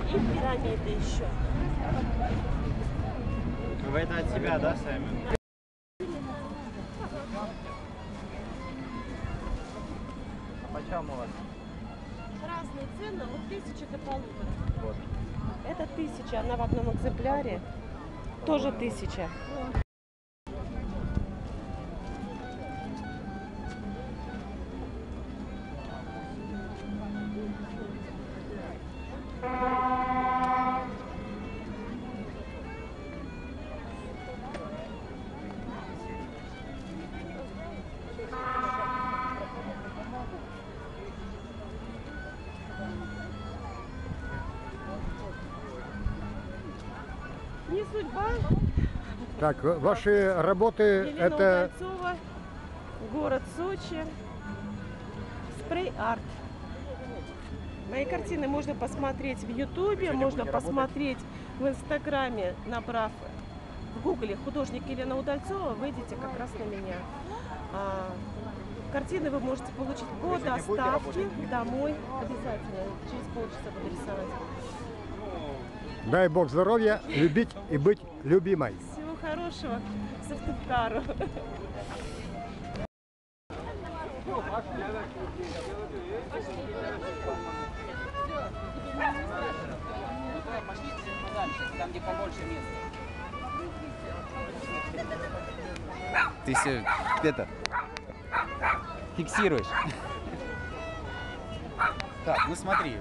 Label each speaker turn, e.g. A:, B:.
A: И пирамиды еще.
B: Вы это от себя, да, сами? А почем у вас?
A: Разные цены, от 1000 до 1500.
B: Вот.
A: Это 1000, она в одном экземпляре. Тоже 1000. Не судьба.
C: Так, ваши работы
A: Елена
C: это...
A: Удальцова, город Сочи, спрей-арт. Мои картины можно посмотреть в Ютубе, можно посмотреть в Инстаграме, набрав в Гугле художник Елена Удальцова, выйдете как раз на меня. Картины вы можете получить по доставке домой. Обязательно, через полчаса буду рисовать.
C: Дай Бог здоровья, любить и быть любимой.
A: Всего хорошего, Сыктывкару.
D: Там, где побольше места.
B: Ты все это фиксируешь. Так, ну смотри.